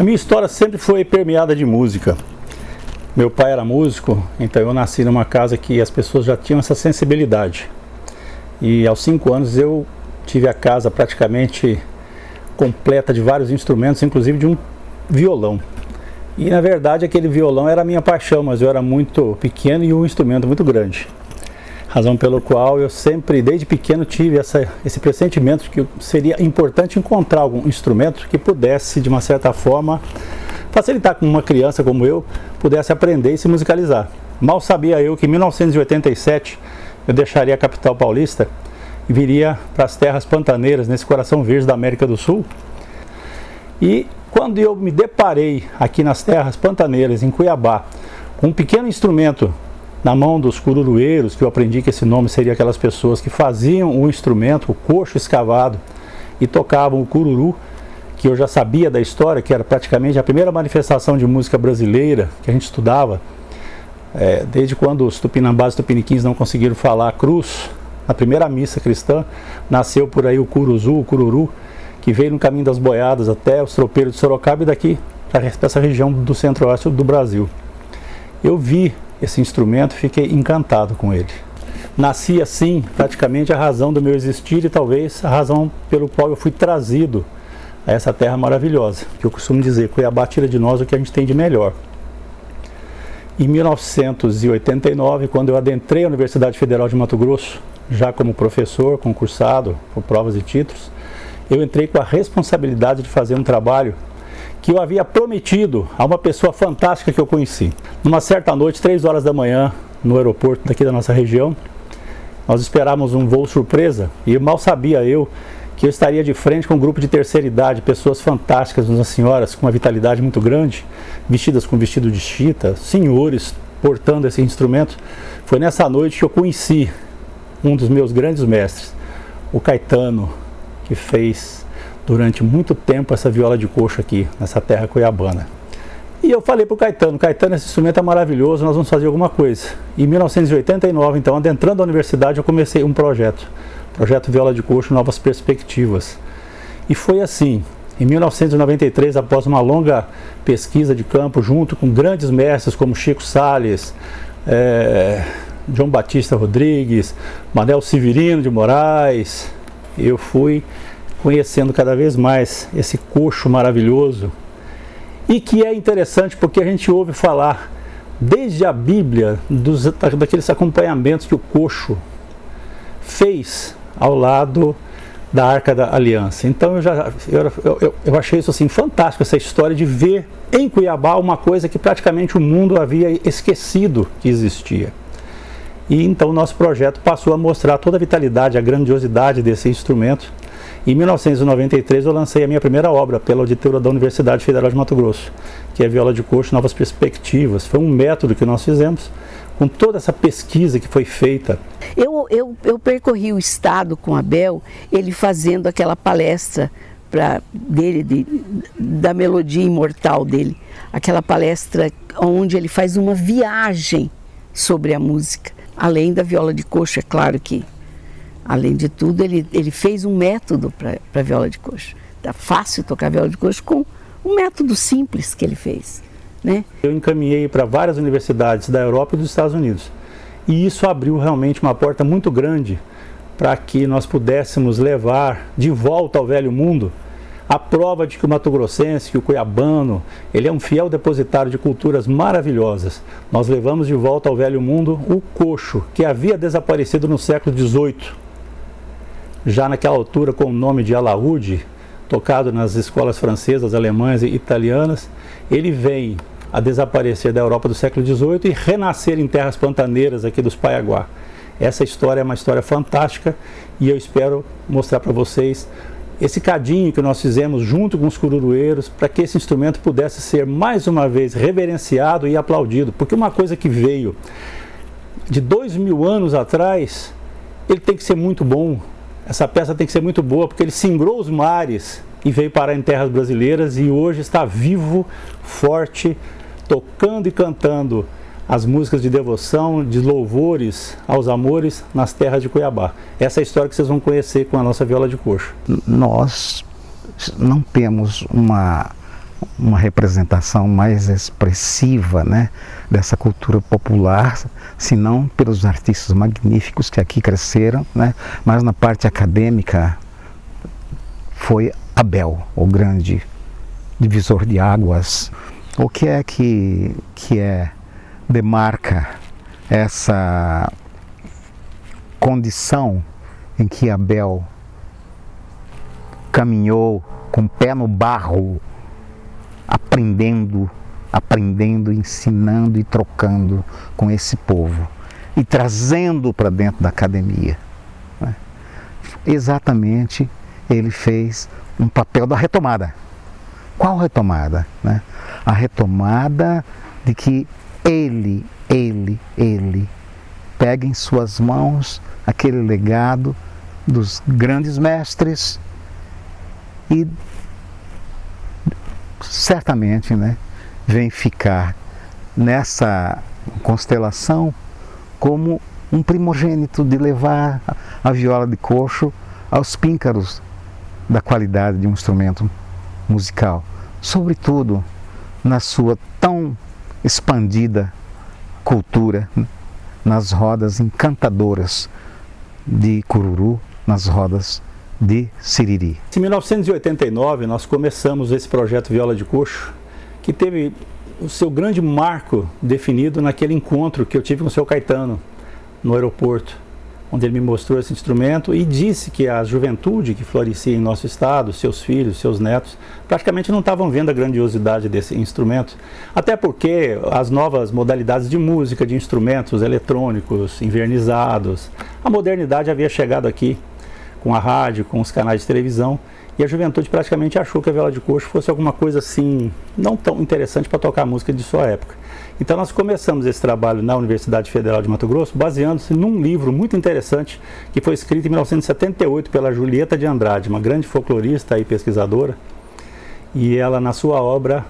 minha história sempre foi permeada de música. Meu pai era músico, então eu nasci numa casa que as pessoas já tinham essa sensibilidade. E aos 5 anos eu tive a casa praticamente completa de vários instrumentos, inclusive de um violão. E na verdade aquele violão era a minha paixão, mas eu era muito pequeno e um instrumento muito grande. Razão pelo qual eu sempre, desde pequeno, tive esse pressentimento de que seria importante encontrar algum instrumento que pudesse, de uma certa forma, facilitar com uma criança como eu pudesse aprender e se musicalizar. Mal sabia eu que em 1987 eu deixaria a capital paulista e viria para as terras pantaneiras, nesse coração verde da América do Sul. E quando eu me deparei aqui nas terras pantaneiras, em Cuiabá, com um pequeno instrumento na mão dos cururueiros, que eu aprendi que esse nome seria aquelas pessoas que faziam o instrumento, o coxo escavado, e tocavam o cururu, que eu já sabia da história, que era praticamente a primeira manifestação de música brasileira que a gente estudava, desde quando os tupinambás e tupiniquins não conseguiram falar a cruz, na primeira missa cristã, nasceu por aí o curuzu, o cururu, que veio no caminho das boiadas até os tropeiros de Sorocaba e daqui para essa região do centro-oeste do Brasil. Eu vi esse instrumento e fiquei encantado com ele. Nasci assim, praticamente a razão do meu existir e talvez a razão pelo qual eu fui trazido a essa terra maravilhosa, que eu costumo dizer, Cuiabá tira de nós o que a gente tem de melhor. Em 1989, quando eu adentrei a Universidade Federal de Mato Grosso, já como professor, concursado, por provas e títulos, eu entrei com a responsabilidade de fazer um trabalho que eu havia prometido a uma pessoa fantástica que eu conheci. Numa certa noite, 3 horas da manhã, no aeroporto daqui da nossa região, nós esperávamos um voo surpresa e mal sabia eu que eu estaria de frente com um grupo de terceira idade, pessoas fantásticas, umas senhoras com uma vitalidade muito grande, vestidas com vestido de chita, senhores portando esse instrumento. Foi nessa noite que eu conheci um dos meus grandes mestres, o Caetano, que fez durante muito tempo essa viola de coxo aqui, nessa terra cuiabana. E eu falei para o Caetano, esse instrumento é maravilhoso, nós vamos fazer alguma coisa. Em 1989, então, adentrando a universidade, eu comecei um projeto Viola de Coxo, Novas Perspectivas. E foi assim, em 1993, após uma longa pesquisa de campo, junto com grandes mestres como Chico Salles, João Batista Rodrigues, Manel Severino de Moraes, eu fui conhecendo cada vez mais esse coxo maravilhoso, e que é interessante porque a gente ouve falar desde a Bíblia daqueles acompanhamentos que o coxo fez ao lado da Arca da Aliança. Então eu achei isso assim fantástico, essa história de ver em Cuiabá uma coisa que praticamente o mundo havia esquecido que existia. E então o nosso projeto passou a mostrar toda a vitalidade, a grandiosidade desse instrumento. Em 1993 eu lancei a minha primeira obra pela auditora da Universidade Federal de Mato Grosso, que é Viola de Coxo, Novas Perspectivas. Foi um método que nós fizemos com toda essa pesquisa que foi feita. Eu percorri o estado com Abel, ele fazendo aquela palestra da melodia imortal dele, aquela palestra onde ele faz uma viagem sobre a música. Além da viola de coxo, é claro que, além de tudo, ele fez um método para a viola de coxo. Tá fácil tocar viola de coxo com um método simples que ele fez, né? Eu encaminhei para várias universidades da Europa e dos Estados Unidos. E isso abriu realmente uma porta muito grande para que nós pudéssemos levar de volta ao velho mundo a prova de que o mato-grossense, que o cuiabano, ele é um fiel depositário de culturas maravilhosas. Nós levamos de volta ao velho mundo o coxo, que havia desaparecido no século XVIII. Já naquela altura com o nome de alaúde, tocado nas escolas francesas, alemãs e italianas, ele vem a desaparecer da Europa do século XVIII e renascer em terras pantaneiras aqui dos Paiaguá. Essa história é uma história fantástica e eu espero mostrar para vocês esse cadinho que nós fizemos junto com os cururueiros para que esse instrumento pudesse ser mais uma vez reverenciado e aplaudido. Porque uma coisa que veio de 2000 anos atrás, ele tem que ser muito bom. Essa peça tem que ser muito boa porque ele singrou os mares e veio parar em terras brasileiras e hoje está vivo, forte, tocando e cantando as músicas de devoção, de louvores aos amores nas terras de Cuiabá. Essa é a história que vocês vão conhecer com a nossa viola de coxo. Nós não temos uma uma representação mais expressiva, né, dessa cultura popular, se não pelos artistas magníficos que aqui cresceram, né, mas na parte acadêmica foi Abel, o grande divisor de águas. O que demarca essa condição em que Abel caminhou com o pé no barro, aprendendo, ensinando e trocando com esse povo e trazendo para dentro da academia, né? Exatamente, ele fez um papel da retomada. Qual retomada, né? A retomada de que ele pega em suas mãos aquele legado dos grandes mestres e certamente, né, vem ficar nessa constelação como um primogênito de levar a viola de coxo aos píncaros da qualidade de um instrumento musical, sobretudo na sua tão expandida cultura, nas rodas encantadoras de Cururu, nas rodas de Siriri. Em 1989 nós começamos esse projeto Viola de Coxo, que teve o seu grande marco definido naquele encontro que eu tive com o seu Caetano no aeroporto, onde ele me mostrou esse instrumento e disse que a juventude que florescia em nosso estado, seus filhos, seus netos, praticamente não estavam vendo a grandiosidade desse instrumento, até porque as novas modalidades de música, de instrumentos eletrônicos, envernizados, a modernidade havia chegado aqui com a rádio, com os canais de televisão, e a juventude praticamente achou que a viola de coxo fosse alguma coisa assim, não tão interessante para tocar a música de sua época. Então nós começamos esse trabalho na Universidade Federal de Mato Grosso, baseando-se num livro muito interessante, que foi escrito em 1978 pela Julieta de Andrade, uma grande folclorista e pesquisadora, e ela, na sua obra,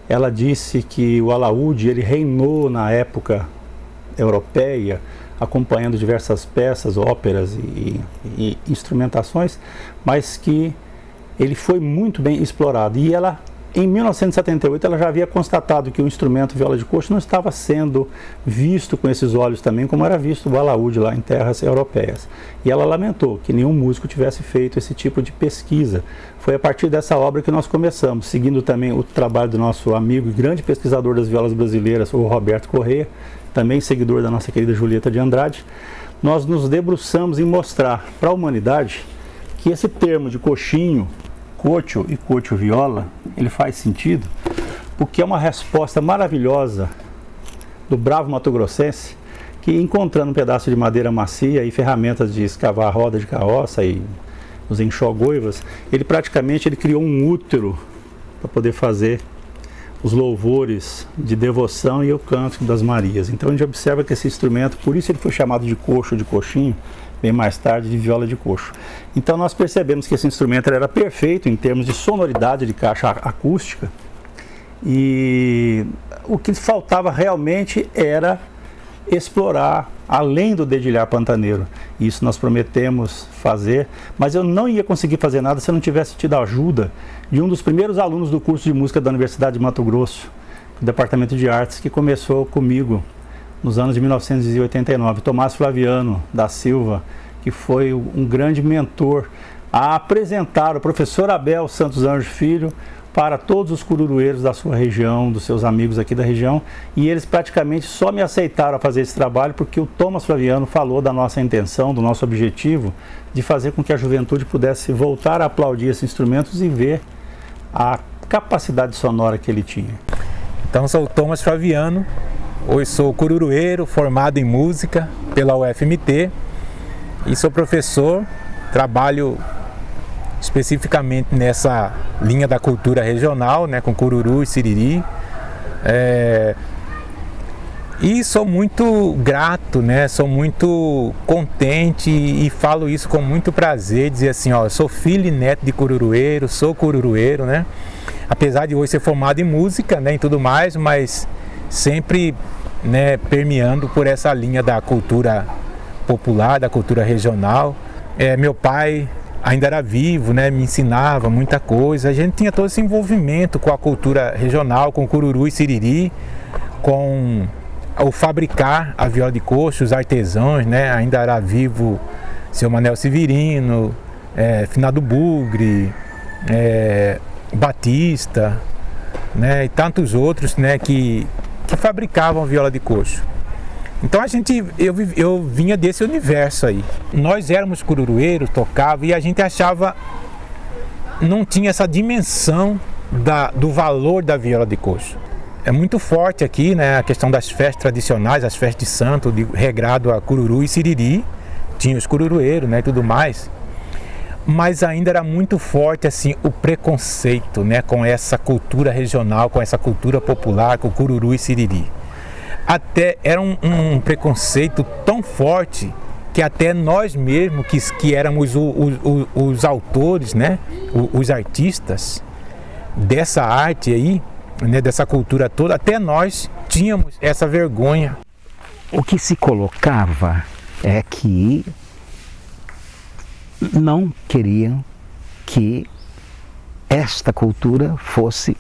ela disse que o alaúde, ele reinou na época europeia, acompanhando diversas peças, óperas e instrumentações, mas que ele foi muito bem explorado. E ela, em 1978, ela já havia constatado que o instrumento viola de coxo não estava sendo visto com esses olhos também, como era visto o alaúde lá em terras europeias. E ela lamentou que nenhum músico tivesse feito esse tipo de pesquisa. Foi a partir dessa obra que nós começamos, seguindo também o trabalho do nosso amigo e grande pesquisador das violas brasileiras, o Roberto Corrêa, também seguidor da nossa querida Julieta de Andrade. Nós nos debruçamos em mostrar para a humanidade que esse termo de coxinho, cocho e cocho viola, ele faz sentido, porque é uma resposta maravilhosa do bravo mato-grossense, que encontrando um pedaço de madeira macia e ferramentas de escavar a roda de carroça e os enxogoivas, ele praticamente criou um útero para poder fazer os louvores de devoção e o cântico das Marias. Então a gente observa que esse instrumento, por isso ele foi chamado de coxo, de coxinho, bem mais tarde de viola de coxo. Então nós percebemos que esse instrumento era perfeito em termos de sonoridade de caixa acústica, e o que faltava realmente era explorar além do dedilhar pantaneiro. Isso nós prometemos fazer, mas eu não ia conseguir fazer nada se eu não tivesse tido a ajuda de um dos primeiros alunos do curso de música da Universidade de Mato Grosso, do Departamento de Artes, que começou comigo nos anos de 1989, Tomás Flaviano da Silva, que foi um grande mentor a apresentar o professor Abel Santos Anjo Filho para todos os cururueiros da sua região, dos seus amigos aqui da região, e eles praticamente só me aceitaram a fazer esse trabalho porque o Tomás Flaviano falou da nossa intenção, do nosso objetivo de fazer com que a juventude pudesse voltar a aplaudir esses instrumentos e ver a capacidade sonora que ele tinha. Então sou o Tomás Flaviano, hoje sou cururueiro, formado em música pela UFMT e sou professor, trabalho especificamente nessa linha da cultura regional, né, com cururu e siriri, e sou muito grato, né, sou muito contente e falo isso com muito prazer, dizer assim, ó, eu sou filho e neto de cururueiro, sou cururueiro, né, apesar de hoje ser formado em música, né, e tudo mais, mas sempre, né, permeando por essa linha da cultura popular, da cultura regional. Meu pai ainda era vivo, né? Me ensinava muita coisa. A gente tinha todo esse envolvimento com a cultura regional, com cururu e siriri, com o fabricar a viola de coxo, os artesãos, né? Ainda era vivo seu Manel Severino, Finado Bugre, Batista, né? E tantos outros, né? Que fabricavam viola de coxo. Então eu vinha desse universo aí. Nós éramos cururueiros, tocava, e a gente achava, não tinha essa dimensão do valor da viola de coxo. É muito forte aqui, né, a questão das festas tradicionais, as festas de santo, regrado a cururu e siriri, tinha os cururueiros, né, e tudo mais. Mas ainda era muito forte assim o preconceito, né, com essa cultura regional, com essa cultura popular, com cururu e siriri. Até era um preconceito tão forte que até nós mesmos, que éramos os autores, né, os artistas dessa arte aí, né, dessa cultura toda, até nós tínhamos essa vergonha. O que se colocava é que não queriam que esta cultura fosse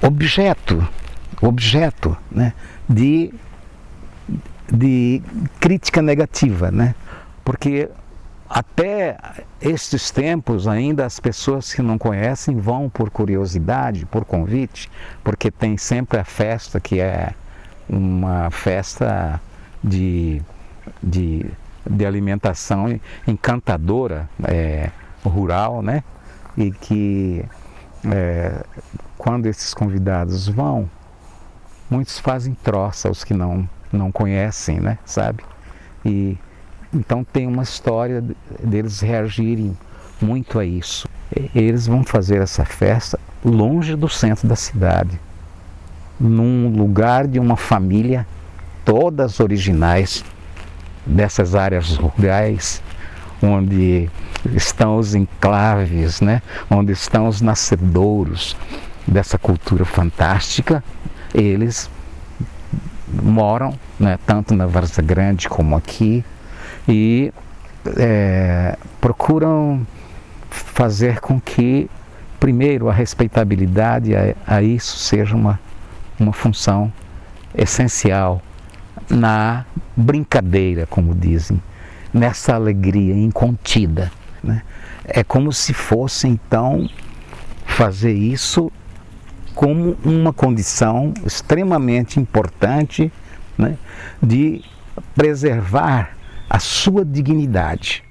objeto, né, de crítica negativa, né? Porque até estes tempos ainda as pessoas que não conhecem vão por curiosidade, por convite, porque tem sempre a festa que é uma festa de alimentação encantadora, rural, né? E que quando esses convidados vão, muitos fazem troça aos que não conhecem, né? Sabe? E então tem uma história deles reagirem muito a isso. Eles vão fazer essa festa longe do centro da cidade, num lugar de uma família, todas originais dessas áreas rurais, onde estão os enclaves, né? Onde estão os nascedouros dessa cultura fantástica. Eles moram, né, tanto na Várzea Grande como aqui, e procuram fazer com que, primeiro, a respeitabilidade a isso seja uma função essencial na brincadeira, como dizem, nessa alegria incontida, né? É como se fosse, então, fazer isso como uma condição extremamente importante, né, de preservar a sua dignidade.